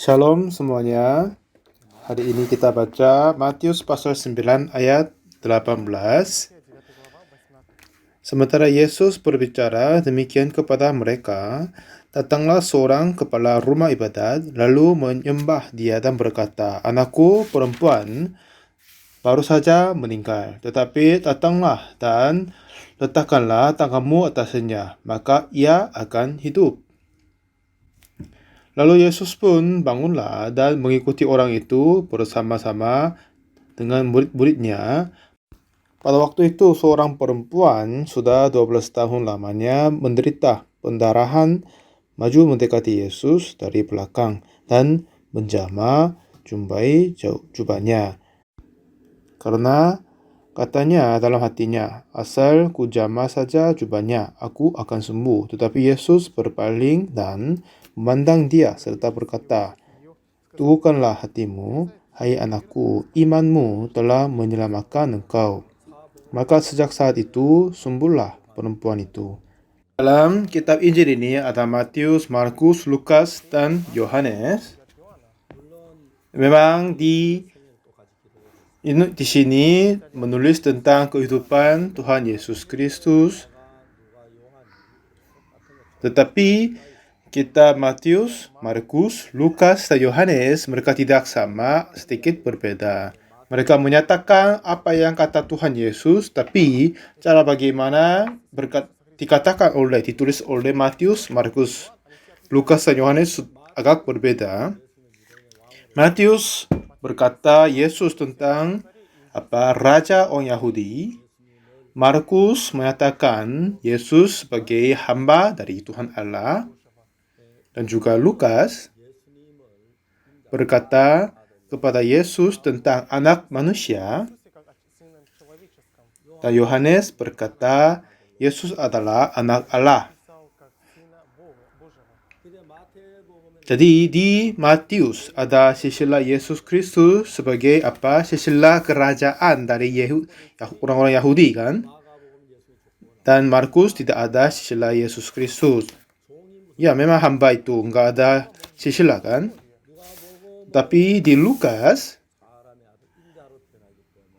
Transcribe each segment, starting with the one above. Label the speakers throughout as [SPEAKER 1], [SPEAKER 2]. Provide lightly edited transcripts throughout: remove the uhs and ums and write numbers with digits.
[SPEAKER 1] Shalom semuanya. Hari ini kita baca Matius pasal 9 ayat 18. Sementara Yesus berbicara demikian kepada mereka, datanglah seorang kepala rumah ibadat lalu menyembah dia dan berkata, "Anakku perempuan baru saja meninggal, tetapi datanglah dan letakkanlah tanganmu atasnya, maka ia akan hidup." Lalu Yesus pun bangunlah dan mengikuti orang itu bersama-sama dengan murid-muridnya. Pada waktu itu seorang perempuan sudah 12 tahun lamanya menderita pendarahan maju mendekati Yesus dari belakang dan menjamah jubahnya. Karena katanya dalam hatinya, "Asal ku jamah saja jubahnya, aku akan sembuh." Tetapi Yesus berpaling dan memandang dia serta berkata, "Teguhkanlah hatimu, hai anakku, imanmu telah menyelamatkan engkau." Maka sejak saat itu sembuhlah perempuan itu. Dalam kitab Injil ini ada Matius, Markus, Lukas, dan Yohanes. Memang di sini menulis tentang kehidupan Tuhan Yesus Kristus. Tetapi kitab Matius, Markus, Lukas, dan Yohanes mereka tidak sama, sedikit berbeda. Mereka menyatakan apa yang kata Tuhan Yesus, tapi cara bagaimana ditulis oleh Matius, Markus, Lukas, dan Yohanes agak berbeda. Matius berkata Yesus tentang raja orang Yahudi. Markus menyatakan Yesus sebagai hamba dari Tuhan Allah. Dan juga Lukas berkata kepada Yesus tentang anak manusia. Dan Yohanes berkata Yesus adalah anak Allah. Jadi di Matius ada silsilah Yesus Kristus sebagai silsilah kerajaan dari orang-orang Yahudi kan. Dan Markus tidak ada silsilah Yesus Kristus. Ya memang hamba itu enggak ada silsilah kan. Tapi di Lukas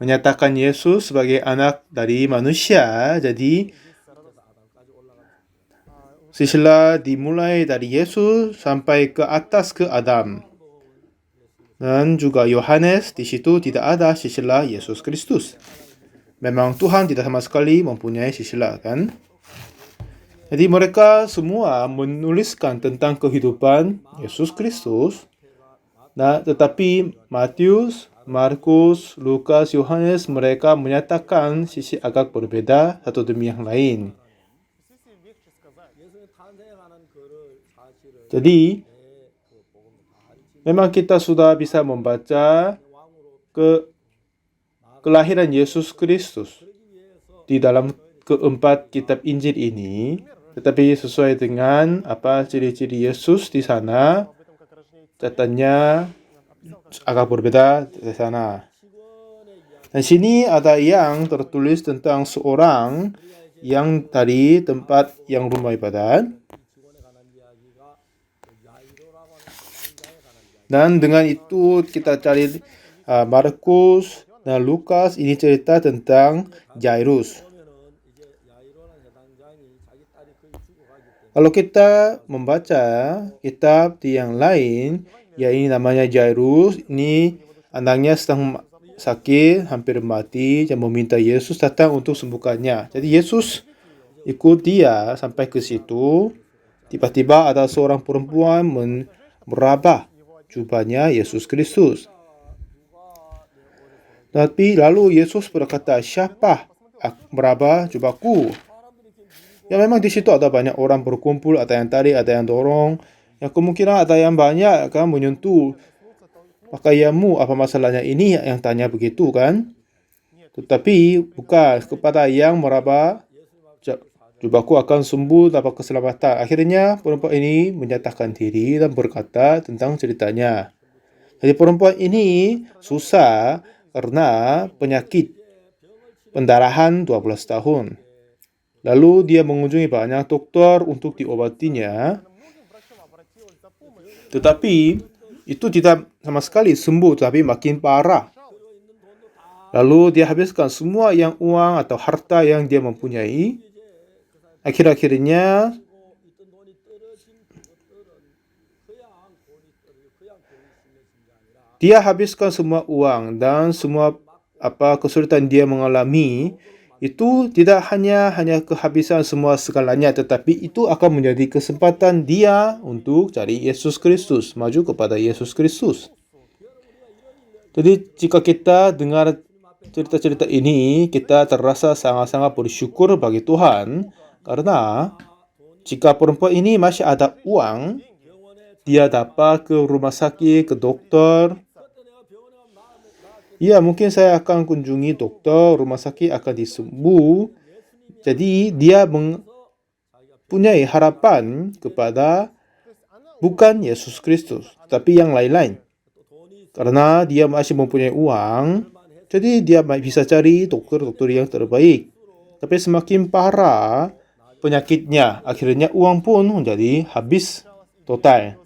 [SPEAKER 1] menyatakan Yesus sebagai anak dari manusia. Jadi silsilah dimulai dari Yesus sampai ke atas ke Adam. Dan juga Yohanes di situ tidak ada silsilah Yesus Kristus. Memang Tuhan tidak sama sekali mempunyai silsilah kan. Jadi mereka semua menuliskan tentang kehidupan Yesus Kristus. Nah, tetapi Matius, Markus, Lukas, Yohanes mereka menyatakan sisi agak berbeda satu demi yang lain. Jadi memang kita sudah bisa membaca kelahiran Yesus Kristus di dalam keempat kitab Injil ini, tetapi sesuai dengan ciri-ciri Yesus di sana, catatannya agak berbeda di sana. Dan sini ada yang tertulis tentang seorang yang dari tempat yang rumah ibadat. Dan dengan itu kita cari Markus dan Lukas, ini cerita tentang Jairus. Kalau kita membaca kitab yang lain, ya ini namanya Jairus, ini anaknya sedang sakit, hampir mati, dan meminta Yesus datang untuk sembuhkannya. Jadi Yesus ikut dia sampai ke situ. Tiba-tiba ada seorang perempuan meraba jubahnya Yesus Kristus. Tapi lalu Yesus berkata, "Siapa meraba jubahku?" Ya memang di situ ada banyak orang berkumpul, ada yang tarik, ada yang dorong. Ya kemungkinan ada yang banyak kan menyentuh pakaianmu, apa masalahnya ini yang tanya begitu kan. Tetapi bukan kepada yang meraba jubahku akan sembuh, dapat keselamatan. Akhirnya perempuan ini menyatakan diri dan berkata tentang ceritanya. Jadi perempuan ini susah karena penyakit pendarahan 12 tahun. Lalu dia mengunjungi banyak dokter untuk diobatinya. Tetapi itu tidak sama sekali sembuh, tapi makin parah. Lalu dia habiskan semua yang uang atau harta yang dia mempunyai. Akhir-akhirnya dia habiskan semua uang dan semua kesulitan dia mengalami itu tidak hanya kehabisan semua segalanya, tetapi itu akan menjadi kesempatan dia untuk cari Yesus Kristus, maju kepada Yesus Kristus. Jadi jika kita dengar cerita-cerita ini, kita terasa sangat-sangat bersyukur bagi Tuhan, karena jika perempuan ini masih ada uang, dia dapat ke rumah sakit, ke dokter. Ya, mungkin saya akan kunjungi dokter, rumah sakit akan disembuh. Jadi dia mempunyai harapan kepada bukan Yesus Kristus, tapi yang lain-lain. Karena dia masih mempunyai uang, jadi dia bisa cari dokter-dokter yang terbaik. Tapi semakin parah penyakitnya, akhirnya uang pun menjadi habis total.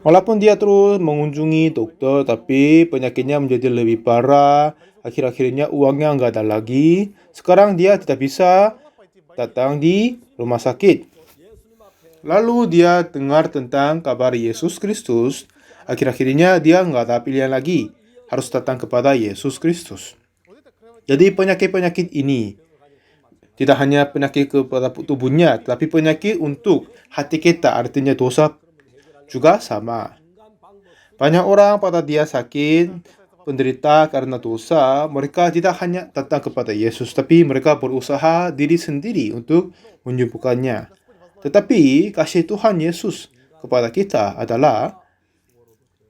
[SPEAKER 1] Walaupun dia terus mengunjungi dokter, tapi penyakitnya menjadi lebih parah. Akhir-akhirnya uangnya nggak ada lagi. Sekarang dia tidak bisa datang di rumah sakit. Lalu dia dengar tentang kabar Yesus Kristus. Akhir-akhirnya dia nggak ada pilihan lagi. Harus datang kepada Yesus Kristus. Jadi penyakit-penyakit ini tidak hanya penyakit kepada tubuhnya, tapi penyakit untuk hati kita, artinya dosa juga sama. Banyak orang pada dia sakit, penderita karena dosa, mereka tidak hanya datang kepada Yesus, tapi mereka berusaha diri sendiri untuk menyembuhkannya. Tetapi kasih Tuhan Yesus kepada kita adalah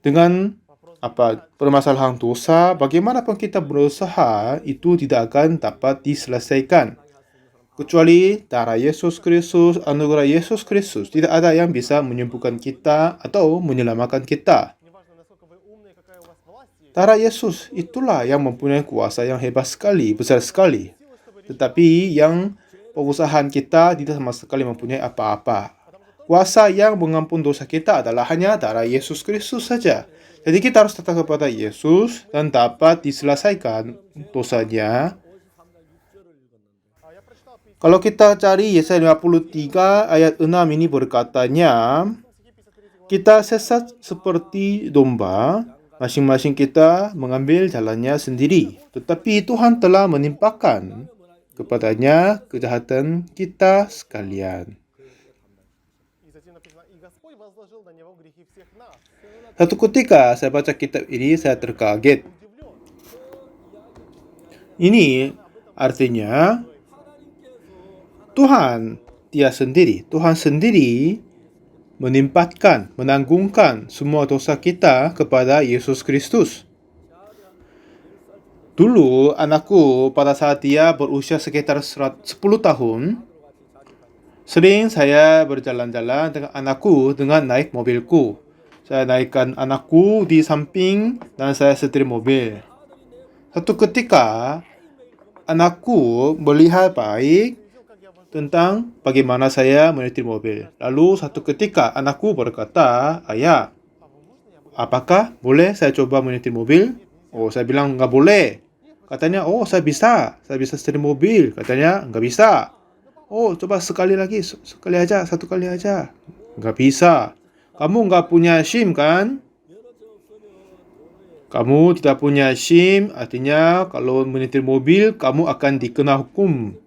[SPEAKER 1] dengan permasalahan dosa, bagaimanapun kita berusaha, itu tidak akan dapat diselesaikan. Kecuali darah Yesus Kristus, anugerah Yesus Kristus, tidak ada yang bisa menyembuhkan kita atau menyelamatkan kita. Darah Yesus itulah yang mempunyai kuasa yang hebat sekali, besar sekali. Tetapi yang pengusahaan kita tidak sama sekali mempunyai apa-apa. Kuasa yang mengampun dosa kita adalah hanya darah Yesus Kristus saja. Jadi kita harus datang kepada Yesus dan dapat diselesaikan dosanya. Kalau kita cari Yesaya 53 ayat 6 ini berkatanya, kita sesat seperti domba, masing-masing kita mengambil jalannya sendiri. Tetapi Tuhan telah menimpakan kepadanya kejahatan kita sekalian. Satu ketika saya baca kitab ini, saya terkaget. Ini artinya Tuhan sendiri menanggungkan semua dosa kita kepada Yesus Kristus. Dulu anakku pada saat dia berusia sekitar 10 tahun, sering saya berjalan-jalan dengan anakku dengan naik mobilku. Saya naikkan anakku di samping dan saya setir mobil. Satu ketika anakku melihat baik tentang bagaimana saya menyetir mobil. Lalu satu ketika anakku berkata, "Ayah, apakah boleh saya coba menyetir mobil?" Oh, saya bilang nggak boleh. Katanya, "Oh, saya bisa setir mobil." Katanya, nggak bisa. "Oh, coba sekali lagi, satu kali aja." Nggak bisa. "Kamu nggak punya SIM kan?" Kamu tidak punya SIM, artinya kalau menyetir mobil, kamu akan dikena hukum.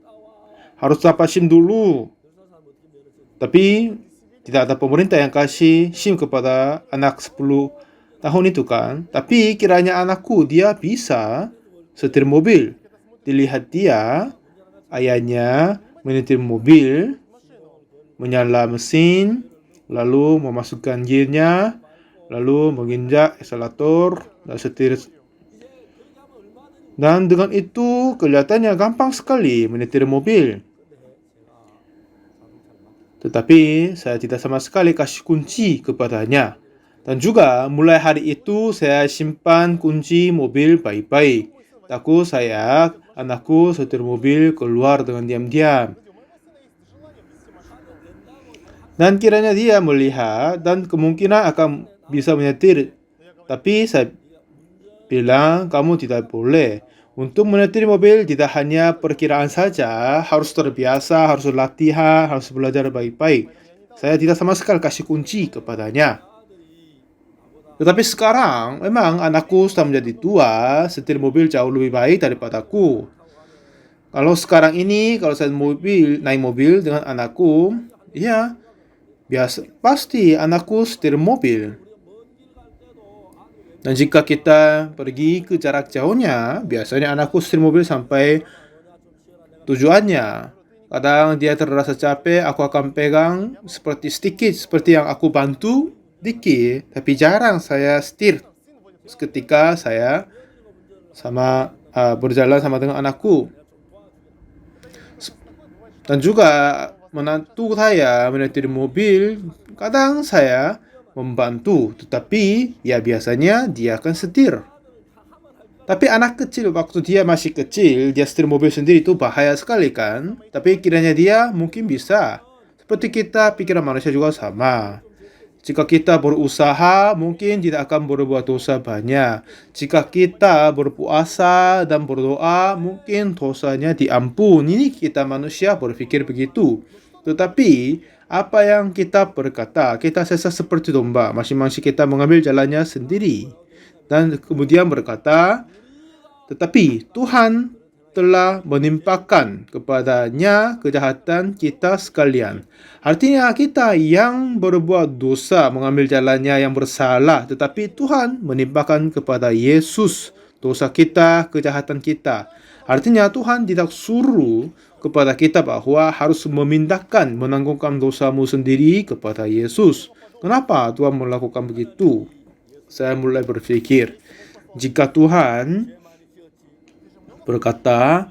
[SPEAKER 1] Harus dapat SIM dulu. Tapi tidak ada pemerintah yang kasih SIM kepada anak 10 tahun itu kan. Tapi kiranya anakku dia bisa setir mobil. Dilihat dia, ayahnya menyetir mobil, menyala mesin, lalu memasukkan gearnya, lalu menginjak akselerator dan setir. Dan dengan itu kelihatannya gampang sekali menyetir mobil. Tetapi saya tidak sama sekali kasih kunci kepadanya. Dan juga mulai hari itu saya simpan kunci mobil baik-baik. Takut anakku setir mobil keluar dengan diam-diam. Dan kiranya dia melihat dan kemungkinan akan bisa menyetir. Tapi saya bilang kamu tidak boleh. Untuk menyetir mobil tidak hanya perkiraan saja, harus terbiasa, harus latihan, harus belajar baik-baik. Saya tidak sama sekali kasih kunci kepadanya. Tetapi sekarang memang anakku sudah menjadi tua, setir mobil jauh lebih baik daripadaku. Kalau sekarang ini, kalau saya naik mobil dengan anakku, ya biasa pasti anakku setir mobil. Dan jika kita pergi ke jarak jauhnya, biasanya anakku setir mobil sampai tujuannya. Kadang dia terasa capek, aku akan pegang seperti sedikit, seperti yang aku bantu dikit, tapi jarang saya setir ketika saya berjalan sama dengan anakku. Dan juga menantu saya menyetir mobil, kadang saya membantu, tetapi ya biasanya dia akan setir. Tapi anak kecil, waktu dia masih kecil, dia setir mobil sendiri itu bahaya sekali kan? Tapi kiranya dia mungkin bisa. Seperti kita, pikiran manusia juga sama. Jika kita berusaha, mungkin tidak akan berbuat dosa banyak. Jika kita berpuasa dan berdoa, mungkin dosanya diampuni. Ini kita manusia berpikir begitu. Tetapi, apa yang kita berkata, kita sesa seperti domba. Masing-masing kita mengambil jalannya sendiri. Dan kemudian berkata, tetapi Tuhan telah menimpakan kepadanya kejahatan kita sekalian. Artinya kita yang berbuat dosa mengambil jalannya yang bersalah, tetapi Tuhan menimpakan kepada Yesus dosa kita, kejahatan kita. Artinya Tuhan tidak suruh kepada kita bahwa harus memindahkan, menanggungkan dosamu sendiri kepada Yesus. Kenapa Tuhan melakukan begitu? Saya mulai berpikir, jika Tuhan berkata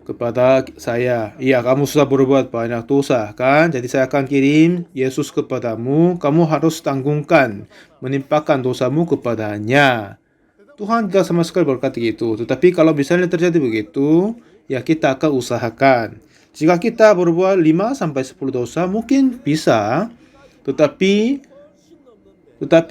[SPEAKER 1] kepada saya, "Ya, kamu sudah berbuat banyak dosa, kan? Jadi saya akan kirim Yesus kepadamu, kamu harus tanggungkan, menimpakan dosamu kepadanya." Tuhan tidak sama sekali berkata gitu. Tetapi kalau misalnya terjadi begitu, ya kita akan usahakan. Jika kita berbuat 5-10 dosa, mungkin bisa, tetapi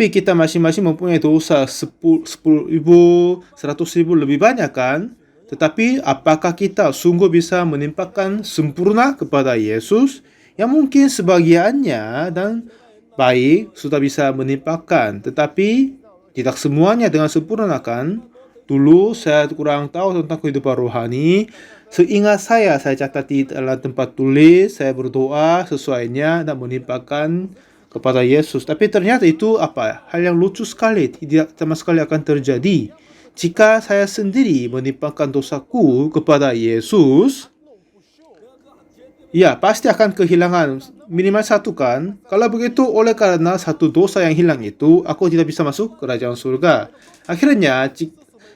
[SPEAKER 1] kita masing-masing mempunyai dosa 10.000, 100.000 lebih banyak kan? Tetapi apakah kita sungguh bisa menimpakan sempurna kepada Yesus? Yang mungkin sebagiannya dan baik sudah bisa menimpakan, tetapi tidak semuanya dengan sempurna kan? Dulu saya kurang tahu tentang kehidupan rohani. Seingat saya catat di dalam tempat tulis, saya berdoa sesuainya dan menimpakan kepada Yesus. Tapi ternyata itu hal yang lucu sekali, tidak sama sekali akan terjadi. Jika saya sendiri menimpakan dosaku kepada Yesus, ya pasti akan kehilangan minimal satu kan. Kalau begitu, oleh karena satu dosa yang hilang itu, aku tidak bisa masuk kerajaan surga. Akhirnya,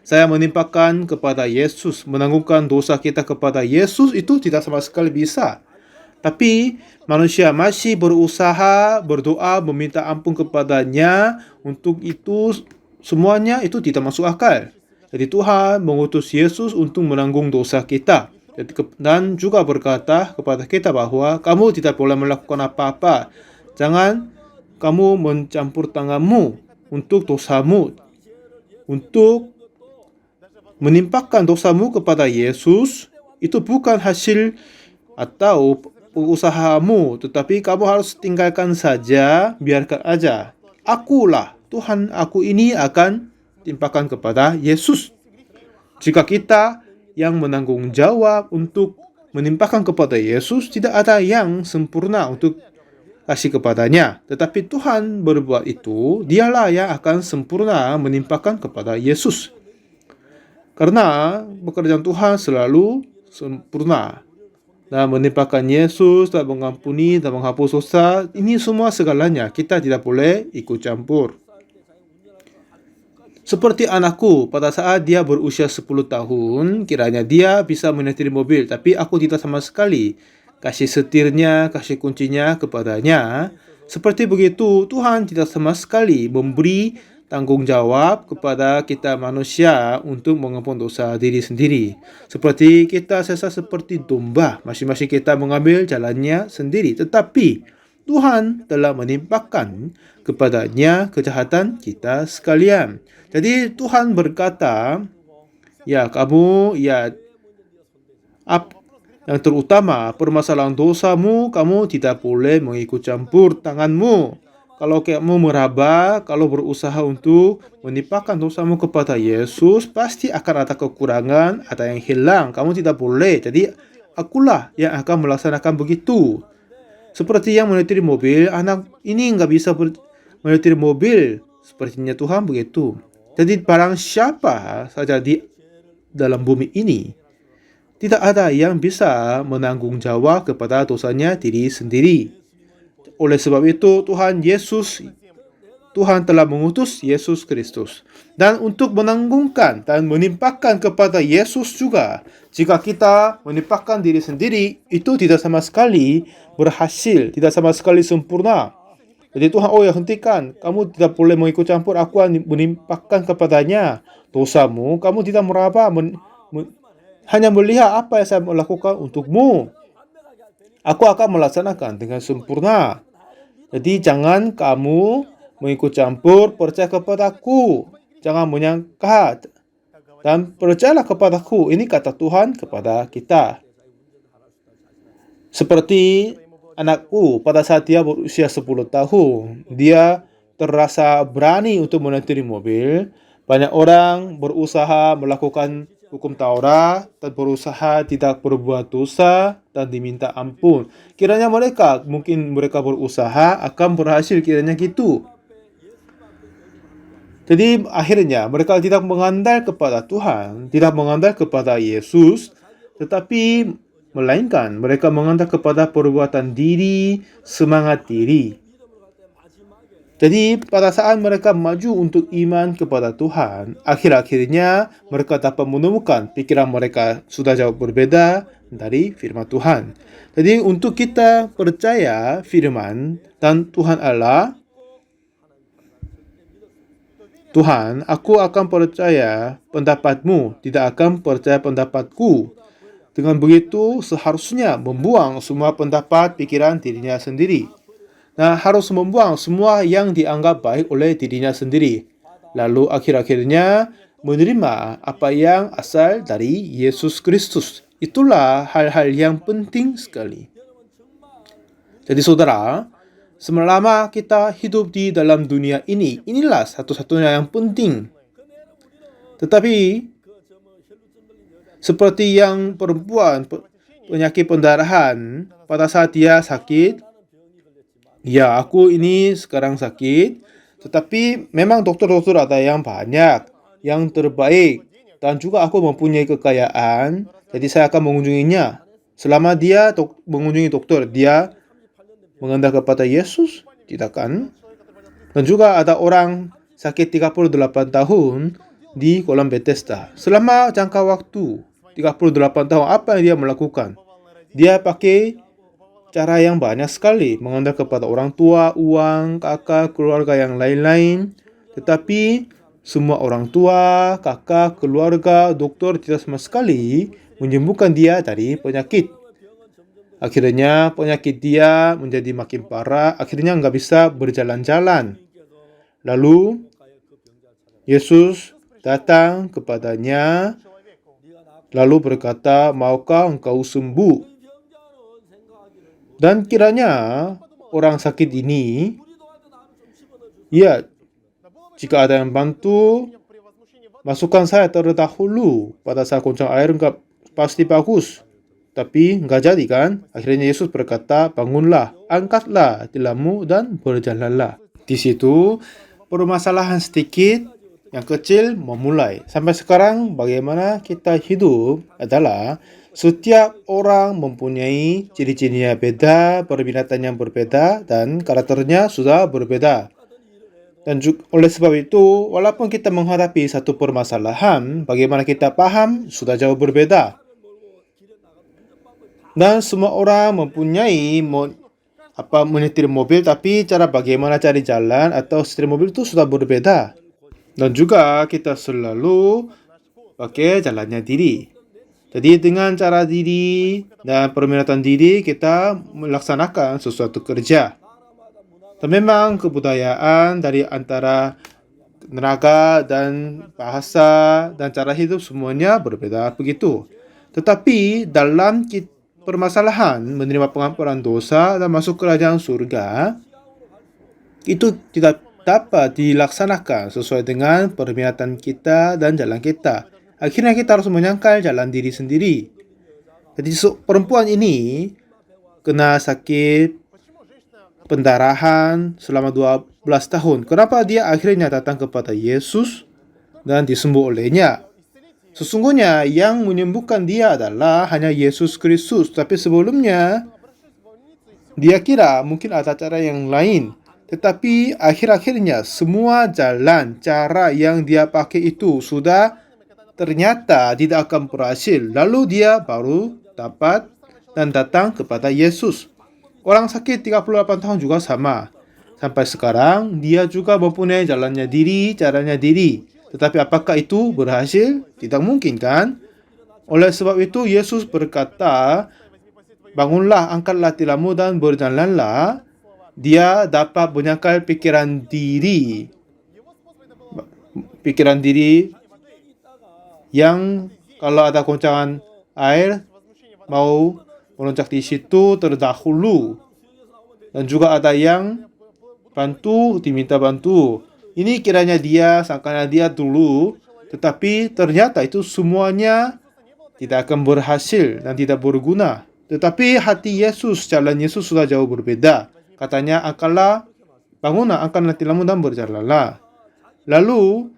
[SPEAKER 1] saya menimpakan kepada Yesus, menanggungkan dosa kita kepada Yesus itu tidak sama sekali bisa. Tapi manusia masih berusaha, berdoa, meminta ampun kepadanya. Untuk itu semuanya itu tidak masuk akal. Jadi Tuhan mengutus Yesus untuk menanggung dosa kita. Dan juga berkata kepada kita bahwa kamu tidak boleh melakukan apa-apa. Jangan kamu mencampur tanganmu untuk dosamu. Untuk menimpakan dosamu kepada Yesus, itu bukan hasil atau usahamu, tetapi kamu harus tinggalkan saja, biarkan aja. Akulah, Tuhan aku ini akan timpakan kepada Yesus. Jika kita yang menanggung jawab untuk menimpakan kepada Yesus, tidak ada yang sempurna untuk kasih kepadanya. Tetapi Tuhan berbuat itu, dialah yang akan sempurna menimpakan kepada Yesus. Karena pekerjaan Tuhan selalu sempurna. Dan menimpakan Yesus, dan mengampuni, dan menghapus dosa, ini semua segalanya. Kita tidak boleh ikut campur. Seperti anakku, pada saat dia berusia 10 tahun, kiranya dia bisa menyetir mobil, tapi aku tidak sama sekali kasih setirnya, kasih kuncinya kepadanya. Seperti begitu, Tuhan tidak sama sekali memberi tanggung jawab kepada kita manusia untuk mengampuni dosa diri sendiri. Seperti kita seperti domba, masing-masing kita mengambil jalannya sendiri. Tetapi Tuhan telah menimpakan kepadanya kejahatan kita sekalian. Jadi Tuhan berkata, ya kamu, yang terutama permasalahan dosamu, kamu tidak boleh mengikut campur tanganmu. Kalau kamu meraba, kalau berusaha untuk menimpakan dosamu kepada Yesus, pasti akan ada kekurangan, ada yang hilang. Kamu tidak boleh. Jadi akulah yang akan melaksanakan begitu. Seperti yang menyetir mobil, anak ini nggak bisa menyetir mobil. Sepertinya Tuhan begitu. Jadi barang siapa saja di dalam bumi ini, tidak ada yang bisa menanggung jawab kepada dosanya diri sendiri. Oleh sebab itu, Tuhan telah mengutus Yesus Kristus. Dan untuk menanggungkan dan menimpakan kepada Yesus juga, jika kita menimpakan diri sendiri, itu tidak sama sekali berhasil, tidak sama sekali sempurna. Jadi Tuhan, ya hentikan, kamu tidak boleh mengikut campur, aku akan menimpakan kepadanya dosamu, kamu tidak meraba, hanya melihat apa yang saya melakukan untukmu. Aku akan melaksanakan dengan sempurna. Jadi jangan kamu mengikut campur, percaya kepadaku. Jangan menyangka dan percayalah kepadaku. Ini kata Tuhan kepada kita. Seperti anakku pada saat dia berusia 10 tahun. Dia terasa berani untuk menyetir mobil. Banyak orang berusaha melakukan hukum Taurat dan berusaha tidak berbuat dosa dan diminta ampun. Kiranya mungkin mereka berusaha akan berhasil, kiranya gitu. Jadi akhirnya mereka tidak mengandal kepada Tuhan, tidak mengandal kepada Yesus, tetapi melainkan mereka mengandal kepada perbuatan diri, semangat diri. Jadi pada saat mereka maju untuk iman kepada Tuhan, akhir-akhirnya mereka dapat menemukan pikiran mereka sudah jauh berbeda dari firman Tuhan. Jadi untuk kita percaya firman dan Tuhan Allah, Tuhan, aku akan percaya pendapatmu, tidak akan percaya pendapatku. Dengan begitu seharusnya membuang semua pendapat pikiran dirinya sendiri. Nah, harus membuang semua yang dianggap baik oleh dirinya sendiri. Lalu akhir-akhirnya menerima apa yang asal dari Yesus Kristus. Itulah hal-hal yang penting sekali. Jadi saudara, selama kita hidup di dalam dunia ini, inilah satu-satunya yang penting. Tetapi seperti yang perempuan penyakit pendarahan pada saat dia sakit, ya, aku ini sekarang sakit, tetapi memang dokter-dokter ada yang banyak, yang terbaik, dan juga aku mempunyai kekayaan, jadi saya akan mengunjunginya. Selama dia mengunjungi dokter, dia mengandalkan kepada Yesus, tidak kan? Dan juga ada orang sakit 38 tahun di kolam Bethesda. Selama jangka waktu 38 tahun, apa yang dia melakukan? Dia pakai cara yang banyak sekali, mengandalkan kepada orang tua, uang, kakak, keluarga yang lain-lain. Tetapi semua orang tua, kakak, keluarga, dokter tidak sama sekali menyembuhkan dia dari penyakit. Akhirnya penyakit dia menjadi makin parah, akhirnya nggak bisa berjalan-jalan. Lalu Yesus datang kepadanya, lalu berkata, maukah engkau sembuh? Dan kiranya orang sakit ini, ya, jika ada yang bantu, masukkan saya terlebih dahulu. Pada saat kuncang air enggak pasti bagus, tapi enggak jadi kan? Akhirnya Yesus berkata, bangunlah, angkatlah tilammu dan berjalanlah. Di situ permasalahan sedikit yang kecil memulai. Sampai sekarang bagaimana kita hidup adalah setiap orang mempunyai ciri-cirinya beda, perbinatan yang berbeda, dan karakternya sudah berbeda. Dan juga, oleh sebab itu, walaupun kita menghadapi satu permasalahan, bagaimana kita paham sudah jauh berbeda. Dan semua orang mempunyai menyetir mobil, tapi cara bagaimana cari jalan atau setir mobil itu sudah berbeda. Dan juga kita selalu pakai jalannya diri. Jadi dengan cara diri dan permintaan diri kita melaksanakan sesuatu kerja. Dan memang kebudayaan dari antara tenaga dan bahasa dan cara hidup semuanya berbeda begitu. Tetapi dalam permasalahan menerima pengampunan dosa dan masuk kerajaan surga, itu tidak dapat dilaksanakan sesuai dengan permintaan kita dan jalan kita. Akhirnya kita harus menyangkal jalan diri sendiri. Jadi perempuan ini kena sakit pendarahan selama 12 tahun. Kenapa dia akhirnya datang kepada Yesus dan disembuh olehnya? Sesungguhnya yang menyembuhkan dia adalah hanya Yesus Kristus. Tapi sebelumnya, dia kira mungkin ada cara yang lain. Tetapi akhir-akhirnya semua jalan, cara yang dia pakai itu sudah ternyata tidak akan berhasil. Lalu dia baru dapat dan datang kepada Yesus. Orang sakit 38 tahun juga sama. Sampai sekarang, dia juga mempunyai jalannya diri, caranya diri. Tetapi apakah itu berhasil? Tidak mungkin kan? Oleh sebab itu, Yesus berkata, bangunlah, angkatlah tilammu dan berjalanlah. Dia dapat menyangkal pikiran diri. Pikiran diri yang kalau ada goncangan air, mau meloncat di situ terdahulu. Dan juga ada yang diminta bantu. Ini kiranya dia, sangkanya dia dulu, tetapi ternyata itu semuanya tidak akan berhasil dan tidak berguna. Tetapi hati Yesus, jalan Yesus sudah jauh berbeda. Katanya, bangunlah, angkatlah tilammu dan berjalanlah. Lalu,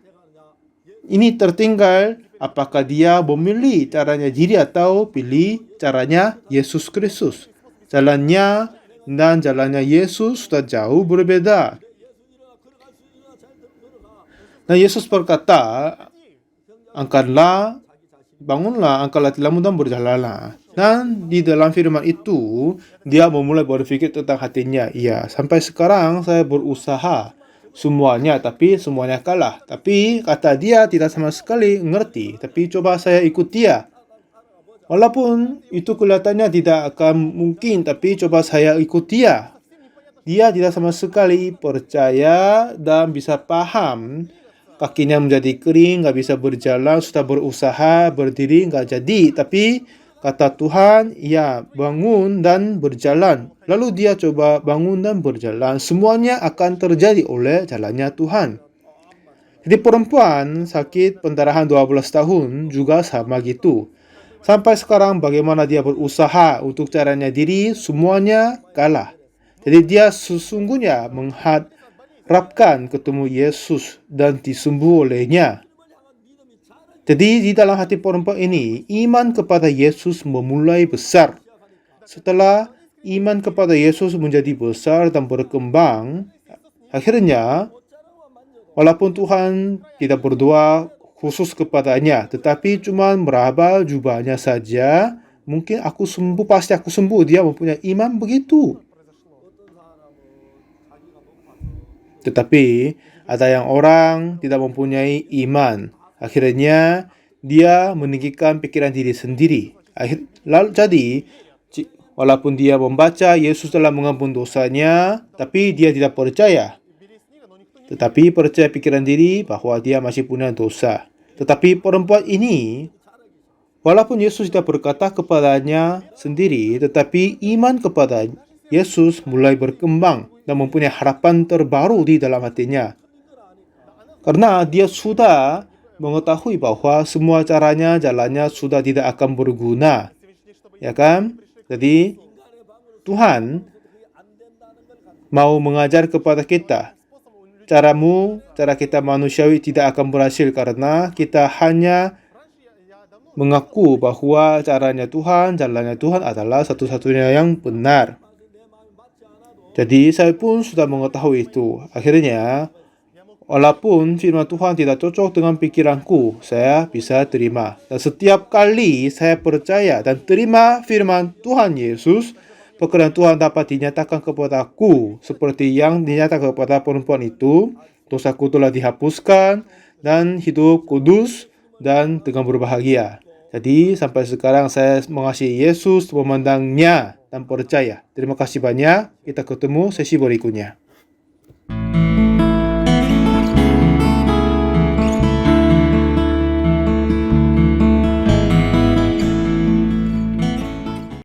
[SPEAKER 1] ini tertinggal, apakah dia memilih caranya diri atau pilih caranya Yesus Kristus. Jalannya dan jalannya Yesus sudah jauh berbeda. Nah, Yesus berkata, bangunlah, angkatlah tilammu dan berjalanlah. Dan di dalam firman itu, dia memulai berpikir tentang hatinya. Ya, sampai sekarang saya berusaha semuanya, tapi semuanya kalah. Tapi kata dia tidak sama sekali ngerti. Tapi coba saya ikut dia. Walaupun itu kelihatannya tidak akan mungkin, tapi coba saya ikut dia. Dia tidak sama sekali percaya dan bisa paham. Kakinya menjadi kering, nggak bisa berjalan, sudah berusaha berdiri, nggak jadi. Tapi kata Tuhan, ya bangun dan berjalan. Lalu dia coba bangun dan berjalan. Semuanya akan terjadi oleh jalannya Tuhan. Jadi perempuan sakit pendarahan 12 tahun juga sama gitu. Sampai sekarang bagaimana dia berusaha untuk caranya diri, semuanya kalah. Jadi dia sesungguhnya mengharapkan ketemu Yesus dan disembuh olehnya. Jadi di dalam hati perempuan ini, iman kepada Yesus memulai besar. Setelah iman kepada Yesus menjadi besar dan berkembang, akhirnya walaupun Tuhan tidak berdoa khusus kepadanya, tetapi cuma meraba jubahnya saja, mungkin pasti aku sembuh. Dia mempunyai iman begitu. Tetapi ada yang orang tidak mempunyai iman. Akhirnya dia meninggikan pikiran diri sendiri. Jadi walaupun dia membaca Yesus telah mengampuni dosanya, tapi dia tidak percaya. Tetapi percaya pikiran diri bahwa dia masih punya dosa. Tetapi perempuan ini, walaupun Yesus tidak berkata kepadanya sendiri, tetapi iman kepada Yesus mulai berkembang dan mempunyai harapan terbaru di dalam hatinya. Karena dia sudah mengetahui bahwa semua caranya, jalannya sudah tidak akan berguna. Ya kan? Jadi Tuhan mau mengajar kepada kita. Cara kita manusiawi tidak akan berhasil karena kita hanya mengaku bahwa caranya Tuhan, jalannya Tuhan adalah satu-satunya yang benar. Jadi saya pun sudah mengetahui itu. Akhirnya, walaupun firman Tuhan tidak cocok dengan pikiranku, saya bisa terima. Dan setiap kali saya percaya dan terima firman Tuhan Yesus, pekerjaan Tuhan dapat dinyatakan kepadaku seperti yang dinyatakan kepada perempuan itu. Dosaku telah dihapuskan dan hidup kudus dan dengan berbahagia. Jadi sampai sekarang saya mengasihi Yesus, memandangnya dan percaya. Terima kasih banyak. Kita ketemu sesi berikutnya.